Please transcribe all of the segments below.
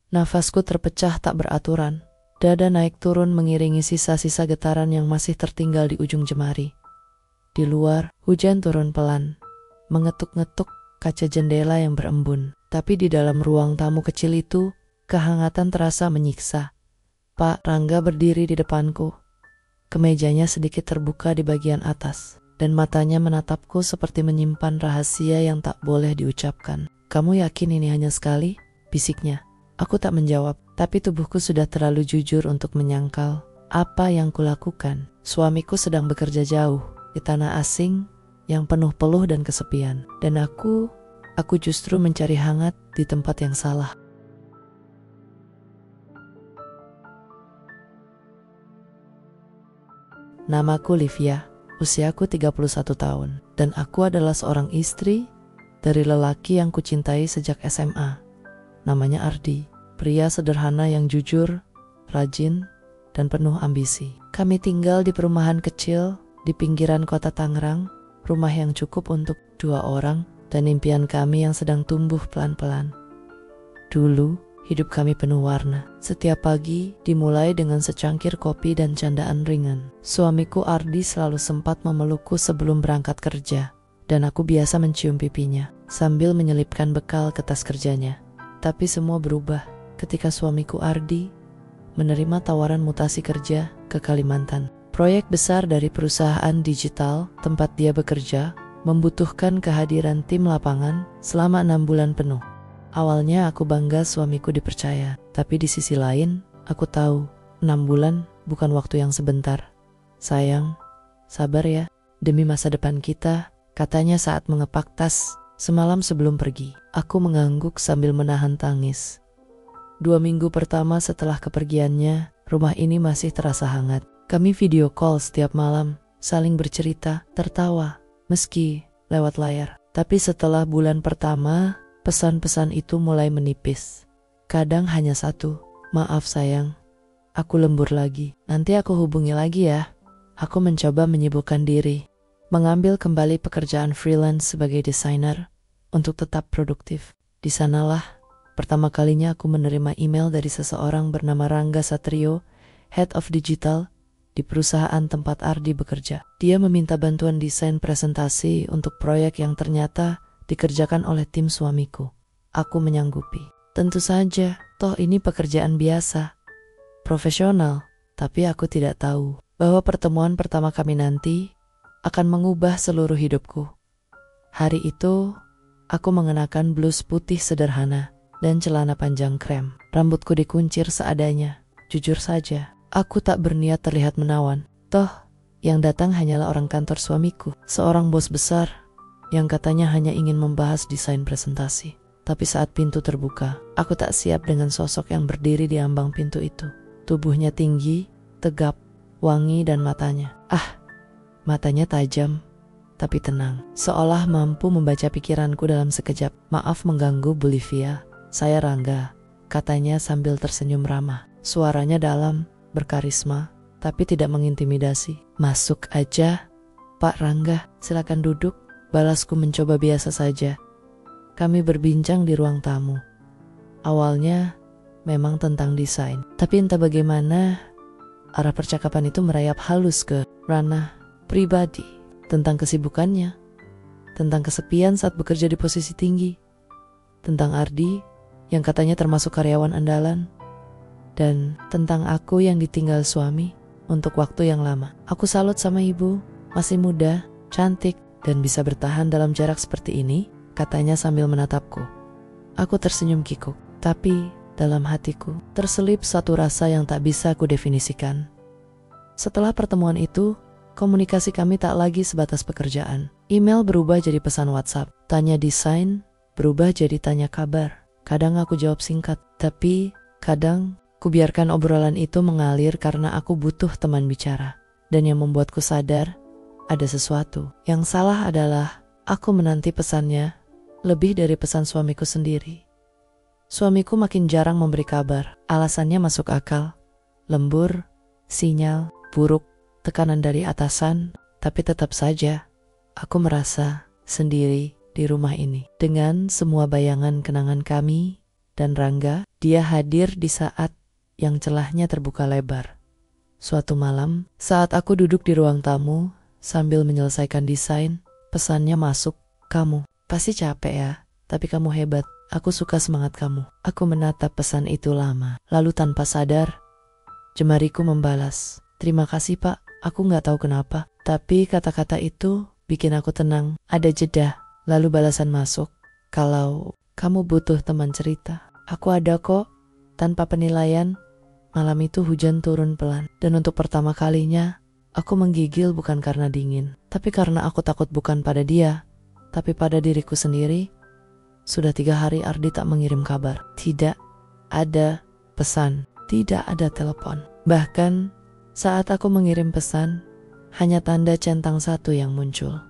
Nafasku terpecah tak beraturan. Dada naik turun mengiringi sisa-sisa getaran yang masih tertinggal di ujung jemari. Di luar, hujan turun pelan, mengetuk-ngetuk kaca jendela yang berembun. Tapi di dalam ruang tamu kecil itu, kehangatan terasa menyiksa. Pak Rangga berdiri di depanku. Kemejanya sedikit terbuka di bagian atas, dan matanya menatapku seperti menyimpan rahasia yang tak boleh diucapkan. "Kamu yakin ini hanya sekali?" bisiknya. Aku tak menjawab, tapi tubuhku sudah terlalu jujur untuk menyangkal apa yang kulakukan. Suamiku sedang bekerja jauh di tanah asing yang penuh peluh dan kesepian, dan aku justru mencari hangat di tempat yang salah. Namaku Livia, usiaku 31 tahun, dan aku adalah seorang istri dari lelaki yang kucintai sejak SMA. Namanya Ardi, pria sederhana yang jujur, rajin, dan penuh ambisi. Kami tinggal di perumahan kecil di pinggiran kota Tangerang, rumah yang cukup untuk 2 orang, dan impian kami yang sedang tumbuh pelan-pelan. Dulu, hidup kami penuh warna. Setiap pagi dimulai dengan secangkir kopi dan candaan ringan. Suamiku Ardi selalu sempat memelukku sebelum berangkat kerja, dan aku biasa mencium pipinya sambil menyelipkan bekal ke tas kerjanya. Tapi semua berubah ketika suamiku Ardi menerima tawaran mutasi kerja ke Kalimantan. Proyek besar dari perusahaan digital tempat dia bekerja membutuhkan kehadiran tim lapangan selama 6 bulan penuh. Awalnya aku bangga suamiku dipercaya, tapi di sisi lain aku tahu 6 bulan bukan waktu yang sebentar. "Sayang, sabar ya, demi masa depan kita," katanya saat mengepak tas semalam sebelum pergi. Aku mengangguk sambil menahan tangis. 2 minggu pertama setelah kepergiannya, rumah ini masih terasa hangat. Kami video call setiap malam, saling bercerita, tertawa, meski lewat layar. Tapi setelah bulan pertama, pesan-pesan itu mulai menipis. Kadang hanya satu, "Maaf sayang, aku lembur lagi. Nanti aku hubungi lagi ya." Aku mencoba menyibukkan diri, mengambil kembali pekerjaan freelance sebagai desainer untuk tetap produktif. Di sanalah pertama kalinya aku menerima email dari seseorang bernama Rangga Satrio, Head of Digital di perusahaan tempat Ardi bekerja. Dia meminta bantuan desain presentasi untuk proyek yang ternyata dikerjakan oleh tim suamiku. Aku menyanggupi. Tentu saja, toh ini pekerjaan biasa, profesional. Tapi aku tidak tahu bahwa pertemuan pertama kami nanti akan mengubah seluruh hidupku. Hari itu, aku mengenakan blus putih sederhana dan celana panjang krem. Rambutku dikuncir seadanya. Jujur saja, aku tak berniat terlihat menawan. Toh, yang datang hanyalah orang kantor suamiku, seorang bos besar yang katanya hanya ingin membahas desain presentasi. Tapi saat pintu terbuka, aku tak siap dengan sosok yang berdiri di ambang pintu itu. Tubuhnya tinggi, tegap, wangi, dan matanya tajam tapi tenang, seolah mampu membaca pikiranku dalam sekejap. "Maaf mengganggu, Bu Livia. Saya Rangga," katanya sambil tersenyum ramah. Suaranya dalam, berkarisma, tapi tidak mengintimidasi. "Masuk aja, Pak Rangga. Silakan duduk," balasku mencoba biasa saja. Kami berbincang di ruang tamu. Awalnya memang tentang desain, tapi entah bagaimana arah percakapan itu merayap halus ke ranah pribadi. Tentang kesibukannya, tentang kesepian saat bekerja di posisi tinggi, tentang Ardi yang katanya termasuk karyawan andalan, dan tentang aku yang ditinggal suami untuk waktu yang lama. "Aku salut sama ibu, masih muda, cantik, dan bisa bertahan dalam jarak seperti ini," katanya sambil menatapku. Aku tersenyum kikuk, tapi dalam hatiku terselip satu rasa yang tak bisa aku definisikan. Setelah pertemuan itu, komunikasi kami tak lagi sebatas pekerjaan. Email berubah jadi pesan WhatsApp. Tanya desain berubah jadi tanya kabar. Kadang aku jawab singkat, tapi kadang ku biarkan obrolan itu mengalir karena aku butuh teman bicara. Dan yang membuatku sadar, ada sesuatu. Yang salah adalah aku menanti pesannya lebih dari pesan suamiku sendiri. Suamiku makin jarang memberi kabar. Alasannya masuk akal. Lembur, sinyal buruk, tekanan dari atasan, tapi tetap saja aku merasa sendiri di rumah ini. Dengan semua bayangan kenangan kami Dan Rangga, dia hadir di saat yang celahnya terbuka lebar. Suatu malam, saat aku duduk di ruang tamu sambil menyelesaikan desain, pesannya masuk. Kamu pasti capek ya, tapi kamu hebat. Aku suka semangat kamu. Aku menatap pesan itu lama. Lalu tanpa sadar, jemariku membalas. Terima kasih Pak, aku gak tahu kenapa. Tapi kata-kata itu bikin aku tenang. Ada jeda. Lalu balasan masuk. Kalau kamu butuh teman cerita, aku ada kok. Tanpa penilaian, malam itu hujan turun pelan. Dan untuk pertama kalinya, aku menggigil bukan karena dingin. Tapi karena aku takut bukan pada dia, tapi pada diriku sendiri. Sudah 3 hari Ardi tak mengirim kabar. Tidak ada pesan, tidak ada telepon. Bahkan saat aku mengirim pesan, hanya tanda centang 1 yang muncul.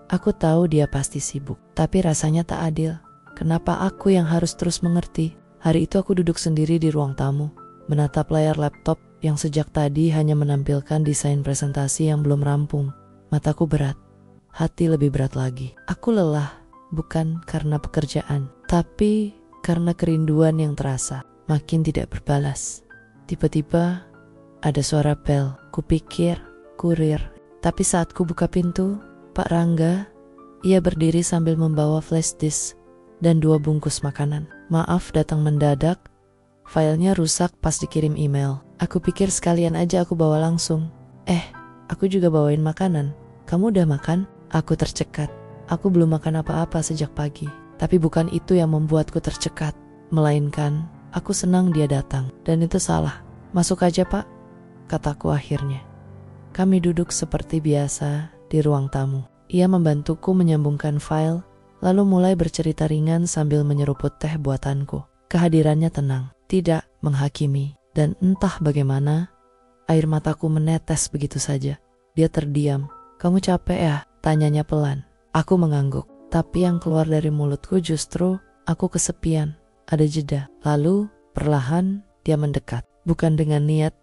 Aku tahu dia pasti sibuk, tapi rasanya tak adil. Kenapa aku yang harus terus mengerti? Hari itu aku duduk sendiri di ruang tamu, menatap layar laptop yang sejak tadi hanya menampilkan desain presentasi yang belum rampung. Mataku berat, hati lebih berat lagi. Aku lelah. Bukan karena pekerjaan, tapi karena kerinduan yang terasa, makin tidak berbalas. Tiba-tiba ada suara bel, kupikir kurir. Tapi saat ku buka pintu, Pak Rangga, ia berdiri sambil membawa flash disk dan 2 bungkus makanan. Maaf datang mendadak, filenya rusak pas dikirim email. Aku pikir sekalian aja aku bawa langsung. Aku juga bawain makanan. Kamu udah makan? Aku tercekat. Aku belum makan apa-apa sejak pagi. Tapi bukan itu yang membuatku tercekat, melainkan aku senang dia datang. Dan itu salah. Masuk aja Pak, kataku akhirnya. Kami duduk seperti biasa di ruang tamu. Ia membantuku menyambungkan file, lalu mulai bercerita ringan sambil menyeruput teh buatanku. Kehadirannya tenang, tidak menghakimi. Dan entah bagaimana, air mataku menetes begitu saja. Dia terdiam. Kamu capek ya? Tanyanya pelan. Aku mengangguk, tapi yang keluar dari mulutku justru aku kesepian. Ada jeda. Lalu perlahan dia mendekat. Bukan dengan niat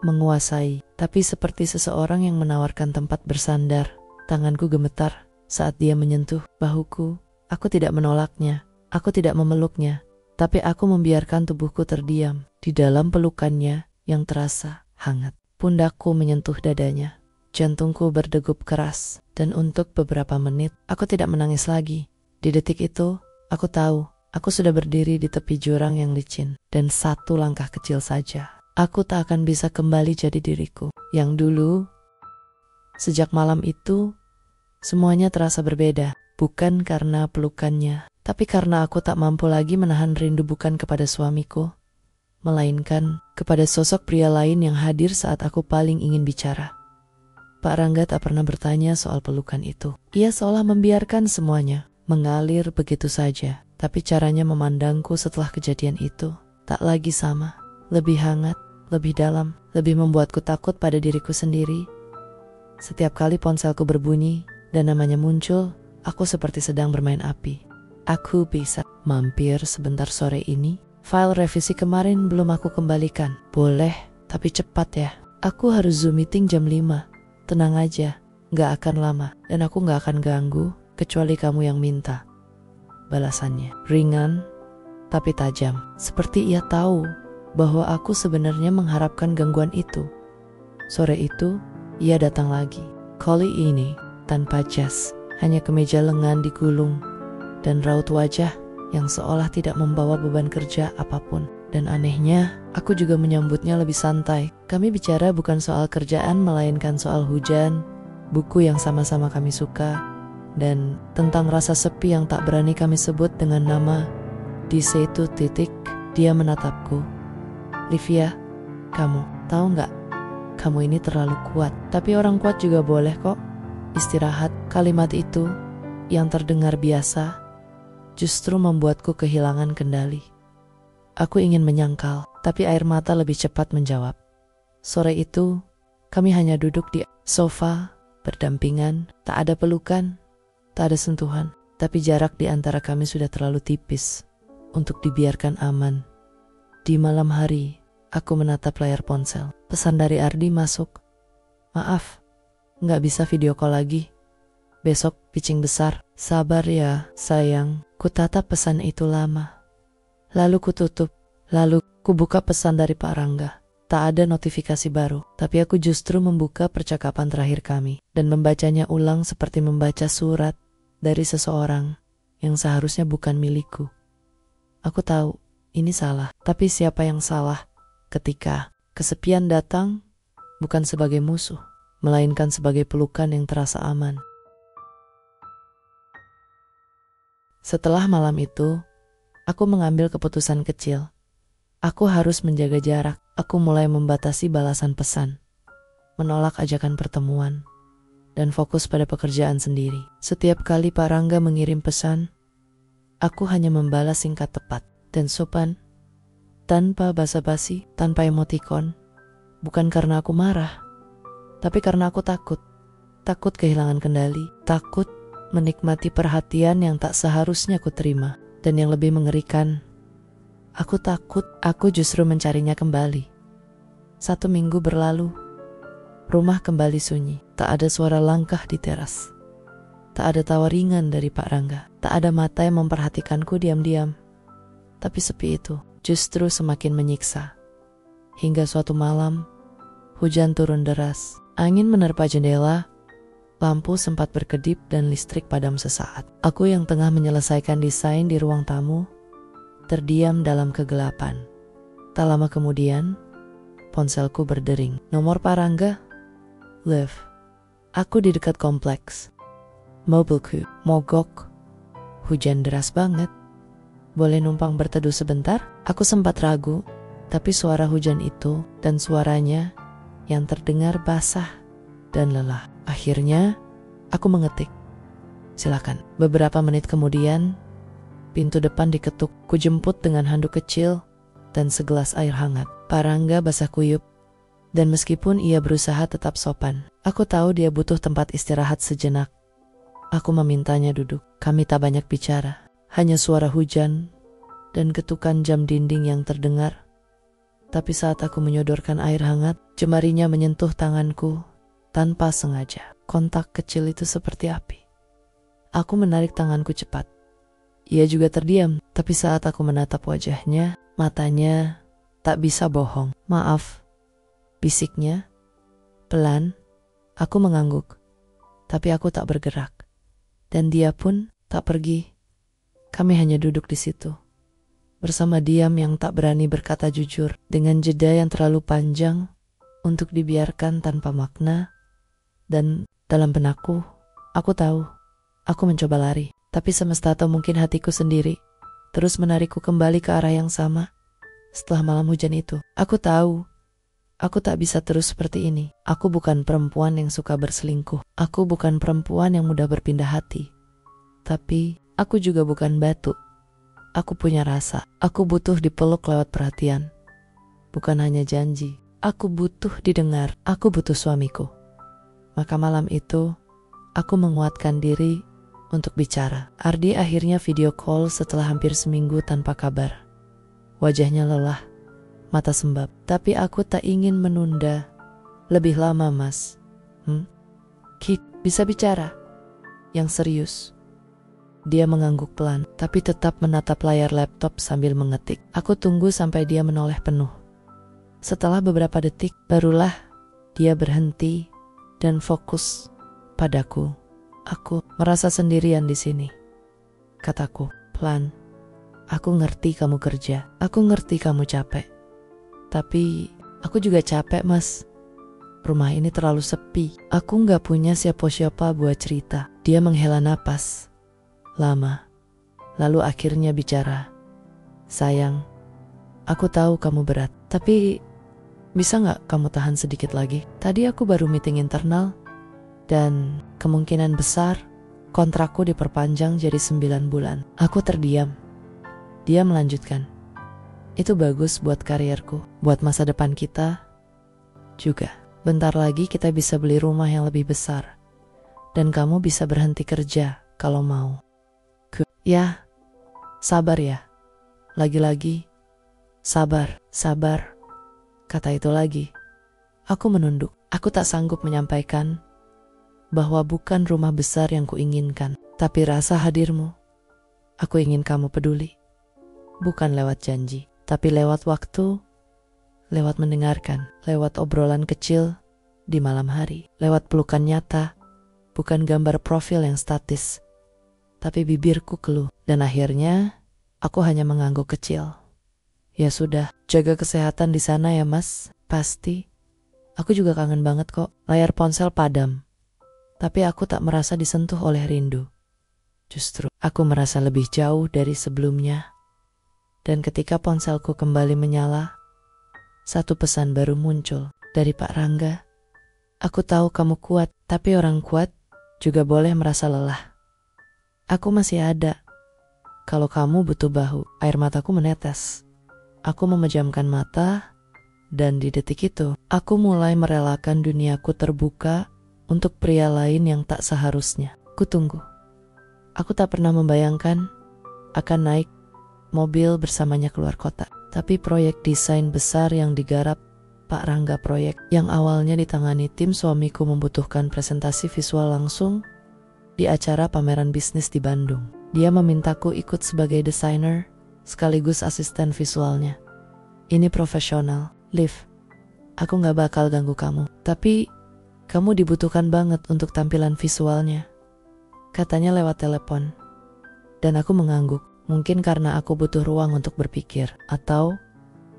menguasai, tapi seperti seseorang yang menawarkan tempat bersandar. Tanganku gemetar saat dia menyentuh bahuku. Aku tidak menolaknya, aku tidak memeluknya, tapi aku membiarkan tubuhku terdiam di dalam pelukannya yang terasa hangat. Pundakku menyentuh dadanya. Jantungku berdegup keras, dan untuk beberapa menit aku tidak menangis lagi. Di detik itu, aku tahu aku sudah berdiri di tepi jurang yang licin, dan 1 langkah kecil saja, aku tak akan bisa kembali jadi diriku yang dulu. Sejak malam itu, semuanya terasa berbeda, bukan karena pelukannya, tapi karena aku tak mampu lagi menahan rindu bukan kepada suamiku, melainkan kepada sosok pria lain yang hadir saat aku paling ingin bicara. Pak Rangga tak pernah bertanya soal pelukan itu. Ia seolah membiarkan semuanya mengalir begitu saja. Tapi caranya memandangku setelah kejadian itu tak lagi sama. Lebih hangat, lebih dalam, lebih membuatku takut pada diriku sendiri. Setiap kali ponselku berbunyi dan namanya muncul, aku seperti sedang bermain api. Aku bisa mampir sebentar sore ini. File revisi kemarin belum aku kembalikan. Boleh, tapi cepat ya. Aku harus Zoom meeting jam 5. Tenang aja, gak akan lama, dan aku gak akan ganggu, kecuali kamu yang minta. Balasannya, ringan, tapi tajam. Seperti ia tahu bahwa aku sebenarnya mengharapkan gangguan itu. Sore itu, ia datang lagi. Kali ini, tanpa jas, hanya kemeja lengan digulung, dan raut wajah yang seolah tidak membawa beban kerja apapun. Dan anehnya, aku juga menyambutnya lebih santai. Kami bicara bukan soal kerjaan, melainkan soal hujan, buku yang sama-sama kami suka, dan tentang rasa sepi yang tak berani kami sebut dengan nama. Di situ titik, dia menatapku. Livia, kamu tahu nggak? Kamu ini terlalu kuat. Tapi orang kuat juga boleh kok istirahat. Kalimat itu yang terdengar biasa justru membuatku kehilangan kendali. Aku ingin menyangkal, tapi air mata lebih cepat menjawab. Sore itu, kami hanya duduk di sofa, berdampingan, tak ada pelukan, tak ada sentuhan, tapi jarak di antara kami sudah terlalu tipis untuk dibiarkan aman. Di malam hari, aku menatap layar ponsel. Pesan dari Ardi masuk. Maaf, nggak bisa video call lagi. Besok pitching besar. Sabar ya, sayang. Ku tatap pesan itu lama. Lalu kututup. Lalu kubuka pesan dari Pak Rangga. Tak ada notifikasi baru, tapi aku justru membuka percakapan terakhir kami dan membacanya ulang seperti membaca surat dari seseorang yang seharusnya bukan milikku. Aku tahu ini salah, tapi siapa yang salah ketika kesepian datang bukan sebagai musuh, melainkan sebagai pelukan yang terasa aman. Setelah malam itu, aku mengambil keputusan kecil. Aku harus menjaga jarak. Aku mulai membatasi balasan pesan, menolak ajakan pertemuan, dan fokus pada pekerjaan sendiri. Setiap kali Pak Rangga mengirim pesan, aku hanya membalas singkat, tepat, dan sopan, tanpa basa-basi, tanpa emotikon. Bukan karena aku marah, tapi karena aku takut. Takut kehilangan kendali, takut menikmati perhatian yang tak seharusnya ku terima. Dan yang lebih mengerikan, aku takut aku justru mencarinya kembali. 1 minggu berlalu, rumah kembali sunyi. Tak ada suara langkah di teras. Tak ada tawa ringan dari Pak Rangga. Tak ada mata yang memperhatikanku diam-diam. Tapi sepi itu justru semakin menyiksa. Hingga suatu malam, hujan turun deras. Angin menerpa jendela, lampu sempat berkedip dan listrik padam sesaat. Aku yang tengah menyelesaikan desain di ruang tamu, terdiam dalam kegelapan. Tak lama kemudian, ponselku berdering. Nomor Pak Rangga, Live. Aku di dekat kompleks. Mobilku mogok. Hujan deras banget. Boleh numpang berteduh sebentar? Aku sempat ragu, tapi suara hujan itu dan suaranya yang terdengar basah dan lelah. Akhirnya, aku mengetik, "Silakan." Beberapa menit kemudian, pintu depan diketuk. Kujemput dengan handuk kecil dan segelas air hangat. Pak Rangga basah kuyup, dan meskipun ia berusaha tetap sopan, aku tahu dia butuh tempat istirahat sejenak. Aku memintanya duduk. Kami tak banyak bicara, hanya suara hujan dan ketukan jam dinding yang terdengar. Tapi saat aku menyodorkan air hangat, jemarinya menyentuh tanganku tanpa sengaja. Kontak kecil itu seperti api. Aku menarik tanganku cepat. Ia juga terdiam, tapi saat aku menatap wajahnya, matanya tak bisa bohong. "Maaf," bisiknya. Pelan, aku mengangguk. Tapi aku tak bergerak. Dan dia pun tak pergi. Kami hanya duduk di situ, bersama diam yang tak berani berkata jujur, dengan jeda yang terlalu panjang untuk dibiarkan tanpa makna. Dan dalam benakku, aku tahu, aku mencoba lari. Tapi semesta atau mungkin hatiku sendiri terus menarikku kembali ke arah yang sama. Setelah malam hujan itu, aku tahu, aku tak bisa terus seperti ini. Aku bukan perempuan yang suka berselingkuh. Aku bukan perempuan yang mudah berpindah hati. Tapi, aku juga bukan batu. Aku punya rasa. Aku butuh dipeluk lewat perhatian. Bukan hanya janji. Aku butuh didengar. Aku butuh suamiku. Maka malam itu, aku menguatkan diri untuk bicara. Ardi akhirnya video call setelah hampir seminggu tanpa kabar. Wajahnya lelah, mata sembab. Tapi aku tak ingin menunda lebih lama, Mas. Kit, bisa bicara? Yang serius. Dia mengangguk pelan, tapi tetap menatap layar laptop sambil mengetik. Aku tunggu sampai dia menoleh penuh. Setelah beberapa detik, barulah dia berhenti dan fokus padaku. "Aku merasa sendirian di sini," kataku pelan. "Aku ngerti kamu kerja. Aku ngerti kamu capek. Tapi aku juga capek, Mas. Rumah ini terlalu sepi. Aku gak punya siapa-siapa buat cerita." Dia menghela napas lama, lalu akhirnya bicara. "Sayang, aku tahu kamu berat. Tapi bisa gak kamu tahan sedikit lagi? Tadi aku baru meeting internal, dan kemungkinan besar kontrakku diperpanjang jadi 9 bulan. Aku terdiam. Dia melanjutkan, "Itu bagus buat karierku, buat masa depan kita juga. Bentar lagi kita bisa beli rumah yang lebih besar. Dan kamu bisa berhenti kerja kalau mau." Ya, sabar ya. Lagi-lagi, sabar, kata itu lagi. Aku menunduk. Aku tak sanggup menyampaikan bahwa bukan rumah besar yang kuinginkan, tapi rasa hadirmu. Aku ingin kamu peduli. bukan lewat janji, tapi lewat waktu, lewat mendengarkan, lewat obrolan kecil di malam hari, lewat pelukan nyata, bukan gambar profil yang statis, tapi bibirku keluh. Dan akhirnya, aku hanya mengangguk kecil. Ya sudah, jaga kesehatan di sana ya mas, pasti. Aku juga kangen banget kok. Layar ponsel padam, tapi aku tak merasa disentuh oleh rindu. Justru, aku merasa lebih jauh dari sebelumnya. Dan ketika ponselku kembali menyala, satu pesan baru muncul dari Pak Rangga. Aku tahu kamu kuat, tapi orang kuat juga boleh merasa lelah. Aku masih ada. Kalau kamu butuh bahu, air mataku menetes. Aku memejamkan mata, dan di detik itu, aku mulai merelakan duniaku terbuka untuk pria lain yang tak seharusnya. Kutunggu. Aku tak pernah membayangkan akan naik mobil bersamanya keluar kota. Tapi proyek desain besar yang digarap Pak Rangga, proyek yang awalnya ditangani tim suamiku, membutuhkan presentasi visual langsung di acara pameran bisnis di Bandung. Dia memintaku ikut sebagai desainer sekaligus asisten visualnya. Ini profesional, Liv. Aku gak bakal ganggu kamu, tapi kamu dibutuhkan banget untuk tampilan visualnya, katanya lewat telepon. Dan aku mengangguk, mungkin karena aku butuh ruang untuk berpikir, atau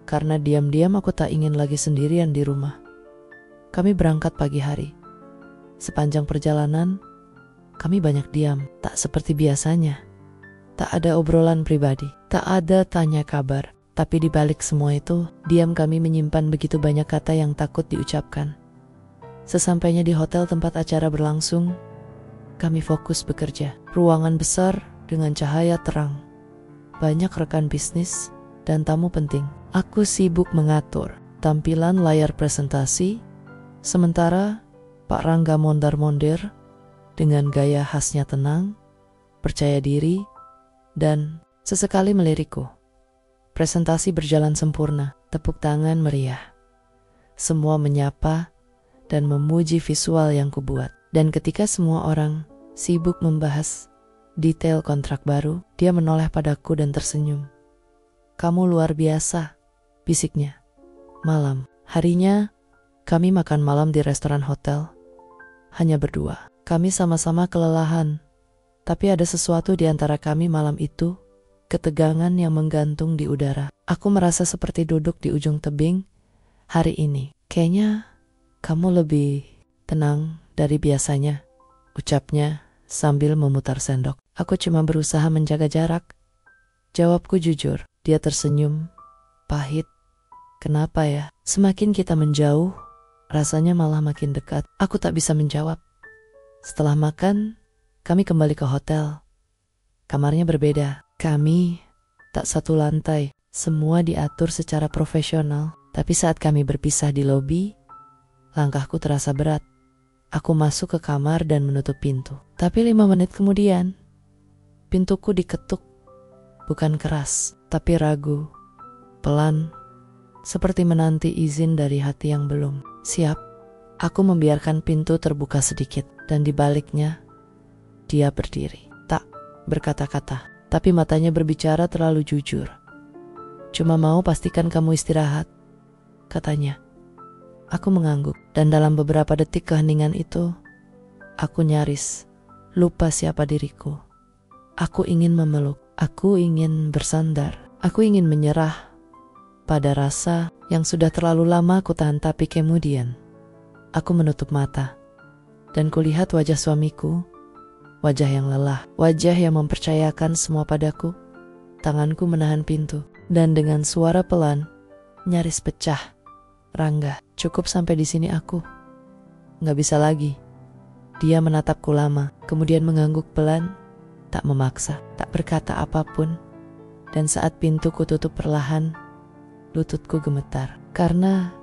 karena diam-diam aku tak ingin lagi sendirian di rumah. Kami berangkat pagi hari. Sepanjang perjalanan, kami banyak diam, tak seperti biasanya. Tak ada obrolan pribadi, tak ada tanya kabar. Tapi di balik semua itu, diam kami menyimpan begitu banyak kata yang takut diucapkan. Sesampainya di hotel tempat acara berlangsung, kami fokus bekerja. Ruangan besar dengan cahaya terang. Banyak rekan bisnis dan tamu penting. Aku sibuk mengatur tampilan layar presentasi, sementara Pak Rangga mondar-mondir dengan gaya khasnya tenang, percaya diri, dan sesekali melirikku. Presentasi berjalan sempurna, tepuk tangan meriah. Semua menyapa dan memuji visual yang kubuat. Dan ketika semua orang sibuk membahas detail kontrak baru, dia menoleh padaku dan tersenyum. Kamu luar biasa, bisiknya. Malam harinya, kami makan malam di restoran hotel. Hanya berdua. Kami sama-sama kelelahan, tapi ada sesuatu di antara kami malam itu, ketegangan yang menggantung di udara. Aku merasa seperti duduk di ujung tebing hari ini. Kayaknya kamu lebih tenang dari biasanya, ucapnya sambil memutar sendok. Aku cuma berusaha menjaga jarak. Jawabku jujur. Dia tersenyum, pahit. Kenapa ya? Semakin kita menjauh, rasanya malah makin dekat. Aku tak bisa menjawab. Setelah makan, kami kembali ke hotel. Kamarnya berbeda. Kami tak satu lantai. Semua diatur secara profesional. Tapi saat kami berpisah di lobi, langkahku terasa berat. Aku masuk ke kamar dan menutup pintu. Tapi 5 menit kemudian, pintuku diketuk. Bukan keras, tapi ragu. Pelan, seperti menanti izin dari hati yang belum siap. Aku membiarkan pintu terbuka sedikit, dan di baliknya, dia berdiri. Tak berkata-kata, tapi matanya berbicara terlalu jujur. Cuma mau pastikan kamu istirahat, katanya. Aku mengangguk, dan dalam beberapa detik keheningan itu, aku nyaris lupa siapa diriku. Aku ingin memeluk, aku ingin bersandar, aku ingin menyerah pada rasa yang sudah terlalu lama aku tahan. Tapi kemudian, aku menutup mata, dan kulihat wajah suamiku, wajah yang lelah, wajah yang mempercayakan semua padaku. Tanganku menahan pintu, dan dengan suara pelan, nyaris pecah. Rangga, cukup sampai di sini aku. Gak bisa lagi. Dia menatapku lama, kemudian mengangguk pelan, tak memaksa, tak berkata apapun. Dan saat pintu kututup perlahan, lututku gemetar. Karena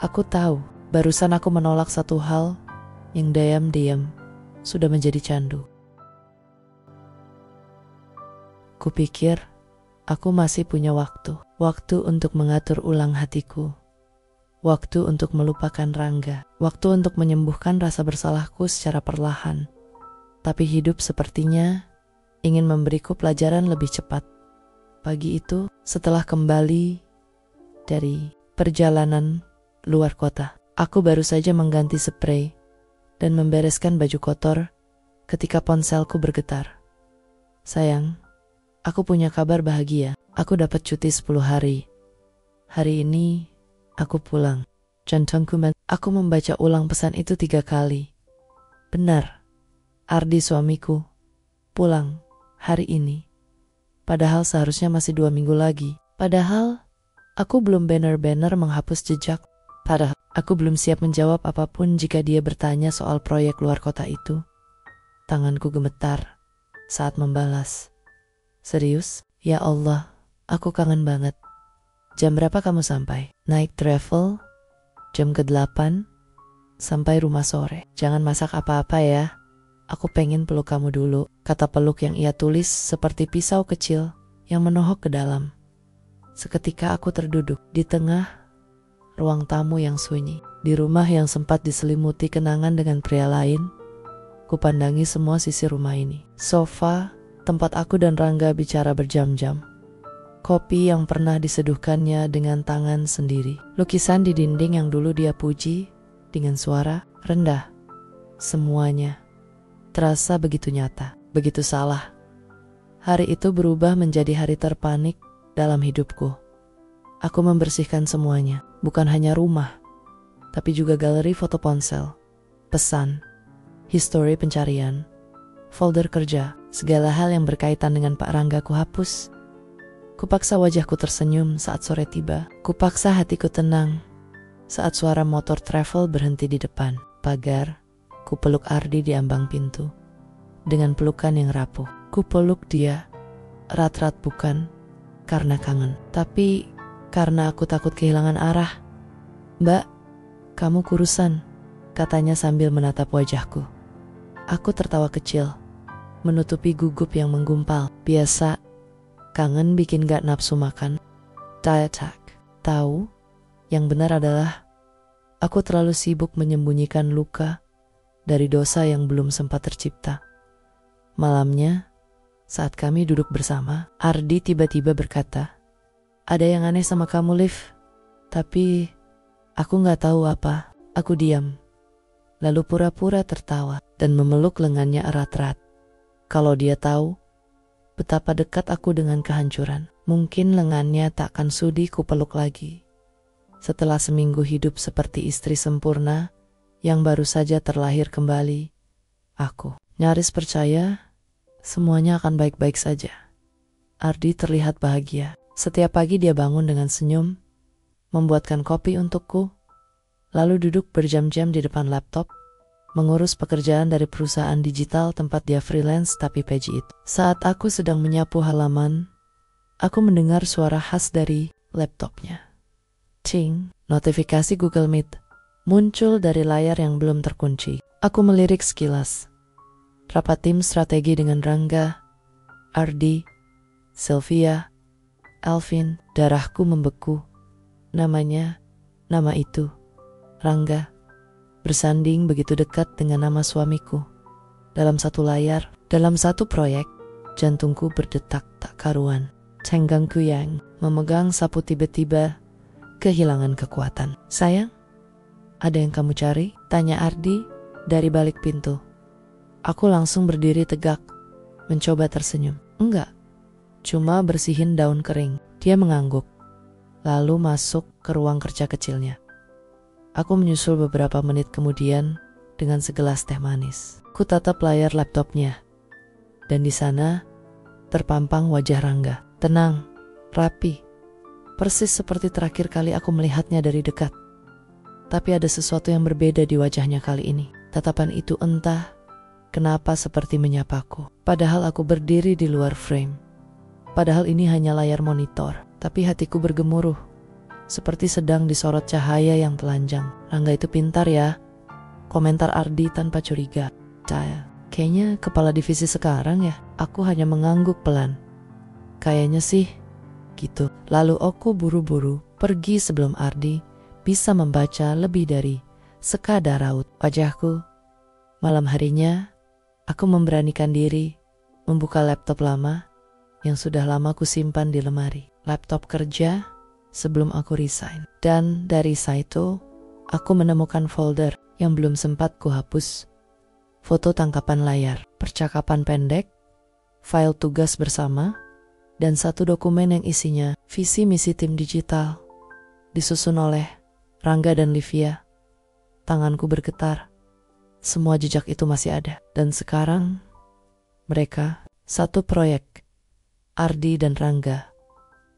aku tahu, barusan aku menolak satu hal yang diam-diam sudah menjadi candu. Kupikir aku masih punya waktu. Waktu untuk mengatur ulang hatiku. Waktu untuk melupakan Rangga. Waktu untuk menyembuhkan rasa bersalahku secara perlahan. Tapi hidup sepertinya ingin memberiku pelajaran lebih cepat. Pagi itu, setelah kembali dari perjalanan luar kota, aku baru saja mengganti spray dan membereskan baju kotor ketika ponselku bergetar. Sayang, aku punya kabar bahagia. Aku dapat cuti 10 hari. Hari ini, aku pulang. Aku membaca ulang pesan itu 3 kali. Benar, Ardi suamiku pulang hari ini. Padahal seharusnya masih 2 minggu lagi. Padahal aku belum benar-benar menghapus jejak. Padahal aku belum siap menjawab apapun jika dia bertanya soal proyek luar kota itu. Tanganku gemetar saat membalas. Serius? Ya Allah, aku kangen banget. Jam berapa kamu sampai? Naik travel jam ke-8 sampai rumah sore. Jangan masak apa-apa ya. Aku pengen peluk kamu dulu. Kata peluk yang ia tulis seperti pisau kecil yang menohok ke dalam. Seketika aku terduduk di tengah ruang tamu yang sunyi. Di rumah yang sempat diselimuti kenangan dengan pria lain, kupandangi semua sisi rumah ini. Sofa, tempat aku dan Rangga bicara berjam-jam. Kopi yang pernah diseduhkannya dengan tangan sendiri. Lukisan di dinding yang dulu dia puji dengan suara rendah. Semuanya terasa begitu nyata, begitu salah. Hari itu berubah menjadi hari terpanik dalam hidupku. Aku membersihkan semuanya, bukan hanya rumah, tapi juga galeri foto ponsel, pesan, histori pencarian, folder kerja, segala hal yang berkaitan dengan Pak Rangga ku hapus. Kupaksa wajahku tersenyum saat sore tiba. Kupaksa hatiku tenang saat suara motor travel berhenti di depan pagar. Kupeluk Ardi di ambang pintu dengan pelukan yang rapuh. Kupeluk dia erat-erat bukan karena kangen, tapi karena aku takut kehilangan arah. Mbak, kamu kurusan, katanya sambil menatap wajahku. Aku tertawa kecil, menutupi gugup yang menggumpal. Biasa, kangen bikin gak nafsu makan. Diatak. Tahu, yang benar adalah aku terlalu sibuk menyembunyikan luka dari dosa yang belum sempat tercipta. Malamnya, saat kami duduk bersama, Ardi tiba-tiba berkata, "Ada yang aneh sama kamu, Liv." Tapi aku gak tahu apa. Aku diam, lalu pura-pura tertawa dan memeluk lengannya erat-erat. Kalau dia tahu betapa dekat aku dengan kehancuran, mungkin lengannya tak akan sudi kupeluk lagi. Setelah seminggu hidup seperti istri sempurna yang baru saja terlahir kembali, aku nyaris percaya semuanya akan baik-baik saja. Ardi terlihat bahagia. Setiap pagi dia bangun dengan senyum, membuatkan kopi untukku, lalu duduk berjam-jam di depan laptop, mengurus pekerjaan dari perusahaan digital tempat dia freelance tapi pejit. Saat aku sedang menyapu halaman, aku mendengar suara khas dari laptopnya. Ting, notifikasi Google Meet muncul dari layar yang belum terkunci. Aku melirik sekilas. Rapat tim strategi dengan Rangga, Ardi, Sylvia, Alvin. Darahku membeku. Nama itu, Rangga, bersanding begitu dekat dengan nama suamiku. Dalam satu layar, dalam satu proyek, jantungku berdetak tak karuan. Tenggangku yang memegang sapu tiba-tiba kehilangan kekuatan. "Sayang, ada yang kamu cari?" tanya Ardi dari balik pintu. Aku langsung berdiri tegak, mencoba tersenyum. "Enggak, cuma bersihin daun kering." Dia mengangguk, lalu masuk ke ruang kerja kecilnya. Aku menyusul beberapa menit kemudian dengan segelas teh manis. Ku tatap layar laptopnya, dan di sana terpampang wajah Rangga. Tenang, rapi, persis seperti terakhir kali aku melihatnya dari dekat. Tapi ada sesuatu yang berbeda di wajahnya kali ini. Tatapan itu entah kenapa seperti menyapaku. Padahal aku berdiri di luar frame. Padahal ini hanya layar monitor. Tapi hatiku bergemuruh, seperti sedang disorot cahaya yang telanjang. "Rangga itu pintar ya," komentar Ardi tanpa curiga. Kayaknya kepala divisi sekarang ya." Aku hanya mengangguk pelan. "Kayaknya sih gitu." Lalu aku buru-buru pergi sebelum Ardi bisa membaca lebih dari sekadar raut wajahku. Malam harinya, aku memberanikan diri membuka laptop lama yang sudah lama kusimpan di lemari. Laptop kerja sebelum aku resign. Dan dari situ, aku menemukan folder yang belum sempat kuhapus. Foto tangkapan layar, percakapan pendek, file tugas bersama, dan satu dokumen yang isinya visi misi tim digital. Disusun oleh Rangga dan Livia. Tanganku bergetar. Semua jejak itu masih ada. Dan sekarang, mereka satu proyek. Ardi dan Rangga,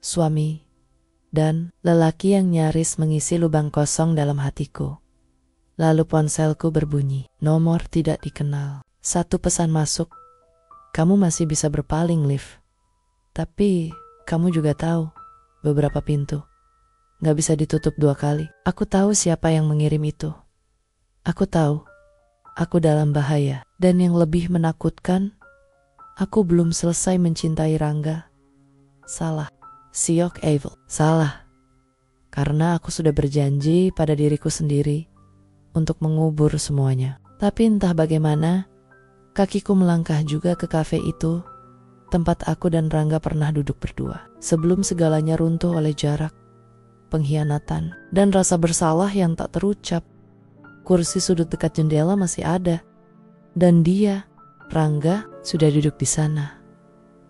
suami dan lelaki yang nyaris mengisi lubang kosong dalam hatiku. Lalu ponselku berbunyi, nomor tidak dikenal. Satu pesan masuk, kamu masih bisa berpaling, Liv. Tapi kamu juga tahu, beberapa pintu gak bisa ditutup 2 kali. Aku tahu siapa yang mengirim itu. Aku tahu, aku dalam bahaya. Dan yang lebih menakutkan, aku belum selesai mencintai Rangga. Salah. Siok evil. Salah. Karena aku sudah berjanji pada diriku sendiri untuk mengubur semuanya. Tapi entah bagaimana, kakiku melangkah juga ke kafe itu, tempat aku dan Rangga pernah duduk berdua. Sebelum segalanya runtuh oleh jarak, pengkhianatan, dan rasa bersalah yang tak terucap. Kursi sudut dekat jendela masih ada. Dan dia, Rangga, sudah duduk di sana.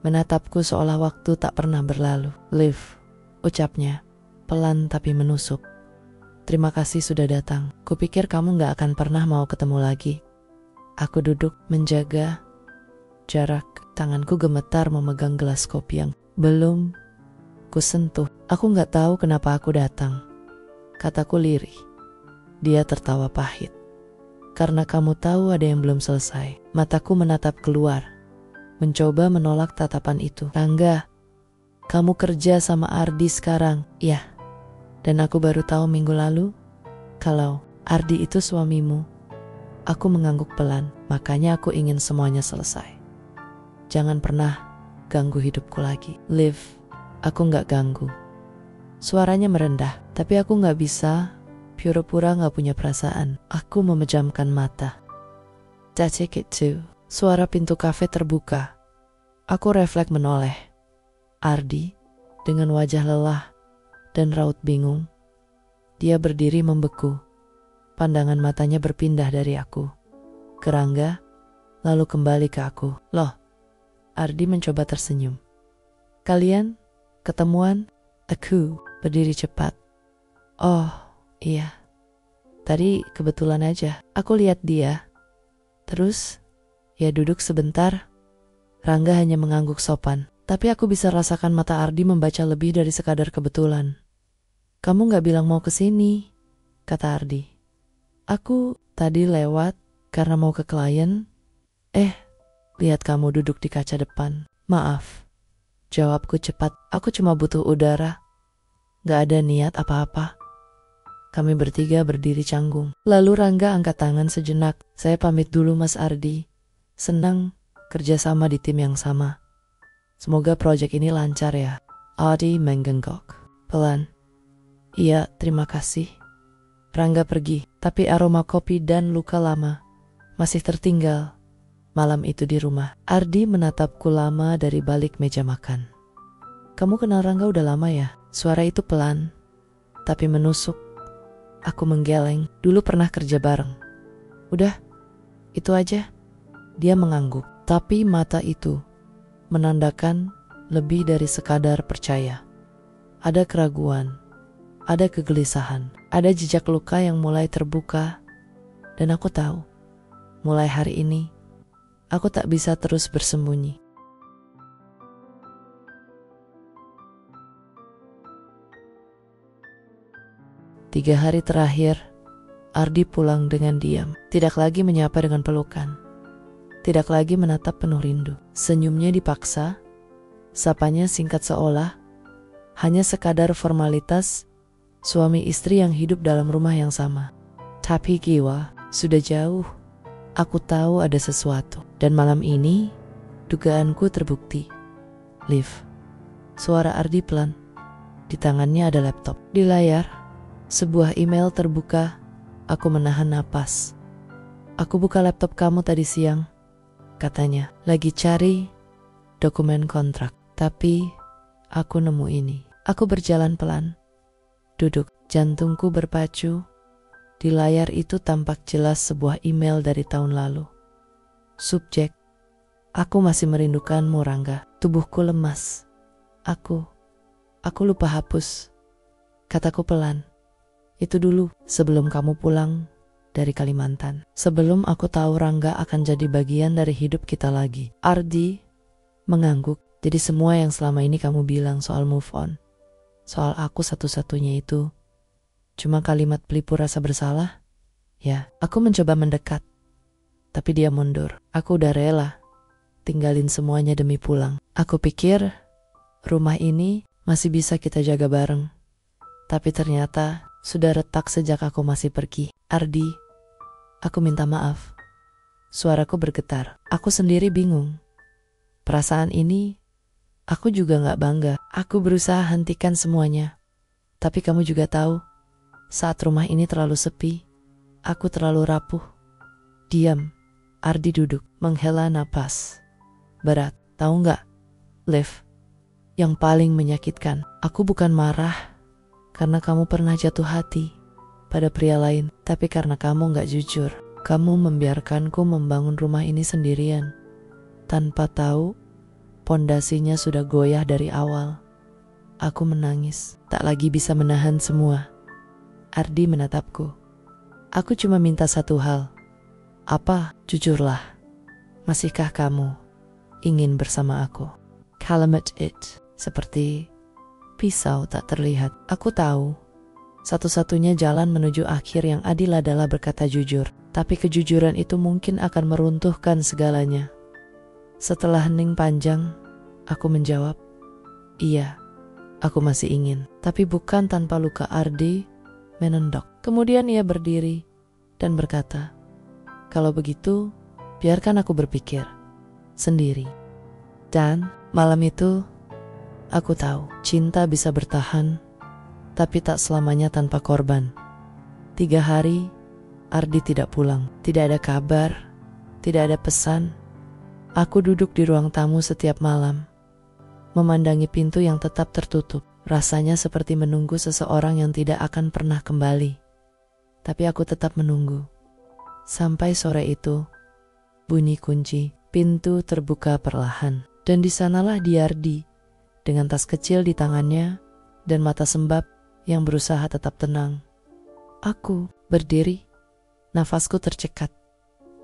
Menatapku seolah waktu tak pernah berlalu. Liv, ucapnya, pelan tapi menusuk. Terima kasih sudah datang. Kupikir kamu gak akan pernah mau ketemu lagi. Aku duduk menjaga jarak. Tanganku gemetar memegang gelas kopi yang belum kusentuh. Aku gak tahu kenapa aku datang. Kataku lirih. Dia tertawa pahit. Karena kamu tahu ada yang belum selesai. Mataku menatap keluar, mencoba menolak tatapan itu. Rangga, kamu kerja sama Ardi sekarang? Ya. Dan aku baru tahu minggu lalu kalau Ardi itu suamimu. Aku mengangguk pelan, makanya aku ingin semuanya selesai. Jangan pernah ganggu hidupku lagi. Liv, aku gak ganggu. Suaranya merendah, tapi aku gak bisa pura-pura gak punya perasaan. Aku memejamkan mata. That's it too. Suara pintu kafe terbuka. Aku refleks menoleh. Ardi dengan wajah lelah dan raut bingung. Dia berdiri membeku. Pandangan matanya berpindah dari aku ke Rangga, lalu kembali ke aku. Loh, Ardi mencoba tersenyum. Kalian ketemuan? Aku berdiri cepat. Oh, iya. Tadi kebetulan aja. Aku lihat dia. Terus, ya duduk sebentar. Rangga hanya mengangguk sopan. Tapi aku bisa rasakan mata Ardi membaca lebih dari sekadar kebetulan. Kamu gak bilang mau kesini, kata Ardi. Aku tadi lewat karena mau ke klien. Lihat kamu duduk di kaca depan. Maaf, jawabku cepat. Aku cuma butuh udara. Gak ada niat apa-apa. Kami bertiga berdiri canggung. Lalu Rangga angkat tangan sejenak. Saya pamit dulu Mas Ardi. Senang kerjasama di tim yang sama. Semoga proyek ini lancar ya. Ardi menggengkok. Pelan. Iya, terima kasih. Rangga pergi, tapi aroma kopi dan luka lama masih tertinggal malam itu di rumah. Ardi menatapku lama dari balik meja makan. Kamu kenal Rangga udah lama ya? Suara itu pelan, tapi menusuk. Aku menggeleng, dulu pernah kerja bareng. Udah, itu aja. Dia mengangguk, tapi mata itu menandakan lebih dari sekadar percaya. Ada keraguan, ada kegelisahan, ada jejak luka yang mulai terbuka. Dan aku tahu, mulai hari ini, aku tak bisa terus bersembunyi. Tiga hari terakhir, Ardi pulang dengan diam. Tidak lagi menyapa dengan pelukan. Tidak lagi menatap penuh rindu. Senyumnya dipaksa, sapanya singkat seolah hanya sekadar formalitas suami istri yang hidup dalam rumah yang sama. Tapi jiwa sudah jauh. Aku tahu ada sesuatu. Dan malam ini, dugaanku terbukti. Liv, suara Ardi pelan. Di tangannya ada laptop. Di layar, sebuah email terbuka. Aku menahan napas. Aku buka laptop kamu tadi siang, katanya. Lagi cari dokumen kontrak. Tapi aku nemu ini. Aku berjalan pelan, duduk, jantungku berpacu. Di layar itu tampak jelas sebuah email dari tahun lalu. Subjek, aku masih merindukanmu, Rangga. Tubuhku lemas. Aku lupa hapus. Kataku pelan. Itu dulu, sebelum kamu pulang dari Kalimantan. Sebelum aku tahu Rangga akan jadi bagian dari hidup kita lagi. Ardi mengangguk. Jadi semua yang selama ini kamu bilang soal move on, soal aku satu-satunya itu, cuma kalimat pelipur rasa bersalah? Ya, aku mencoba mendekat. Tapi dia mundur. Aku udah rela tinggalin semuanya demi pulang. Aku pikir rumah ini masih bisa kita jaga bareng. Tapi ternyata sudah retak sejak aku masih pergi. Ardi, aku minta maaf. Suaraku bergetar. Aku sendiri bingung. Perasaan ini aku juga gak bangga. Aku berusaha hentikan semuanya. Tapi kamu juga tahu, saat rumah ini terlalu sepi, aku terlalu rapuh. Diam. Ardi duduk, menghela napas berat. Tahu gak, Liv, yang paling menyakitkan, aku bukan marah karena kamu pernah jatuh hati pada pria lain, tapi karena kamu gak jujur. Kamu membiarkanku membangun rumah ini sendirian, tanpa tahu pondasinya sudah goyah dari awal. Aku menangis, tak lagi bisa menahan semua. Ardi menatapku. Aku cuma minta satu hal. Apa? Jujurlah. Masihkah kamu ingin bersama aku? Kalimat it seperti pisau tak terlihat. Aku tahu satu-satunya jalan menuju akhir yang adil adalah berkata jujur. Tapi kejujuran itu mungkin akan meruntuhkan segalanya. Setelah hening panjang, aku menjawab, iya, aku masih ingin. Tapi bukan tanpa luka. Ardi menendok. Kemudian ia berdiri dan berkata, kalau begitu, biarkan aku berpikir sendiri. Dan malam itu, aku tahu cinta bisa bertahan, tapi tak selamanya tanpa korban. 3 hari, Ardi tidak pulang. Tidak ada kabar, tidak ada pesan. Aku duduk di ruang tamu setiap malam, memandangi pintu yang tetap tertutup. Rasanya seperti menunggu seseorang yang tidak akan pernah kembali. Tapi aku tetap menunggu. Sampai sore itu, bunyi kunci, pintu terbuka perlahan. Dan di sanalah Ardi, dengan tas kecil di tangannya dan mata sembab yang berusaha tetap tenang. Aku berdiri, nafasku tercekat.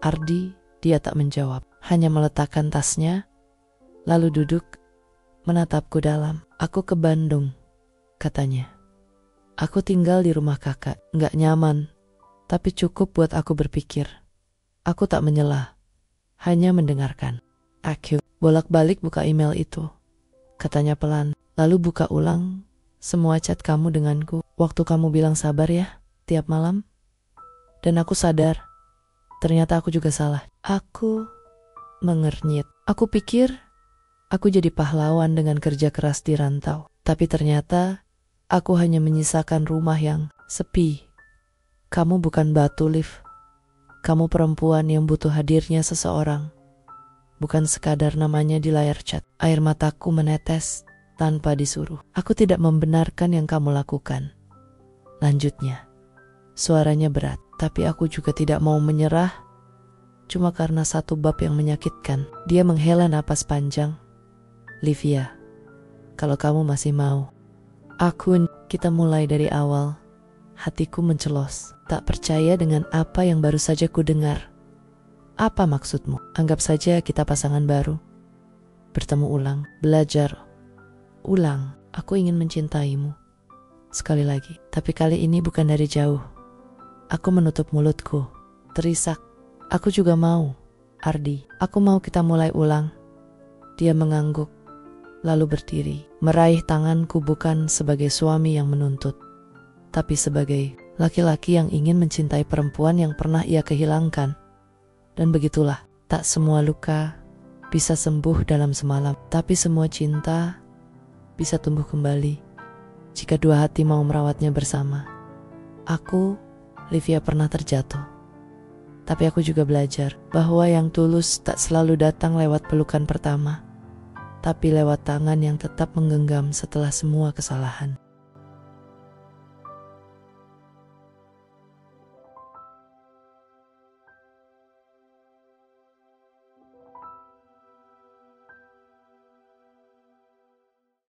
Ardi, dia tak menjawab, hanya meletakkan tasnya, lalu duduk, menatapku dalam. Aku ke Bandung, katanya. Aku tinggal di rumah kakak, gak nyaman, tapi cukup buat aku berpikir. Aku tak menyela, hanya mendengarkan. Aku bolak-balik buka email itu, katanya pelan, lalu buka ulang semua chat kamu denganku, waktu kamu bilang sabar ya, tiap malam. Dan aku sadar, ternyata aku juga salah. Aku mengernyit. Aku pikir aku jadi pahlawan dengan kerja keras di rantau. Tapi ternyata aku hanya menyisakan rumah yang sepi. Kamu bukan batu, Liv. Kamu perempuan yang butuh hadirnya seseorang. Bukan sekadar namanya di layar chat. Air mataku menetes tanpa disuruh. Aku tidak membenarkan yang kamu lakukan. Lanjutnya, suaranya berat. Tapi aku juga tidak mau menyerah. Cuma karena satu bab yang menyakitkan. Dia menghela napas panjang. Livia, kalau kamu masih mau, kita mulai dari awal. Hatiku mencelos, tak percaya dengan apa yang baru saja ku dengar. Apa maksudmu? Anggap saja kita pasangan baru. Bertemu ulang, belajar ulang. Aku ingin mencintaimu. Sekali lagi, tapi kali ini bukan dari jauh. Aku menutup mulutku, terisak. Aku juga mau, Ardi. Aku mau kita mulai ulang. Dia mengangguk, lalu berdiri, meraih tanganku bukan sebagai suami yang menuntut, tapi sebagai laki-laki yang ingin mencintai perempuan yang pernah ia kehilangan. Dan begitulah, tak semua luka bisa sembuh dalam semalam, tapi semua cinta bisa tumbuh kembali jika dua hati mau merawatnya bersama. Aku, Livia, pernah terjatuh, tapi aku juga belajar bahwa yang tulus tak selalu datang lewat pelukan pertama. tapi lewat tangan yang tetap menggenggam setelah semua kesalahan.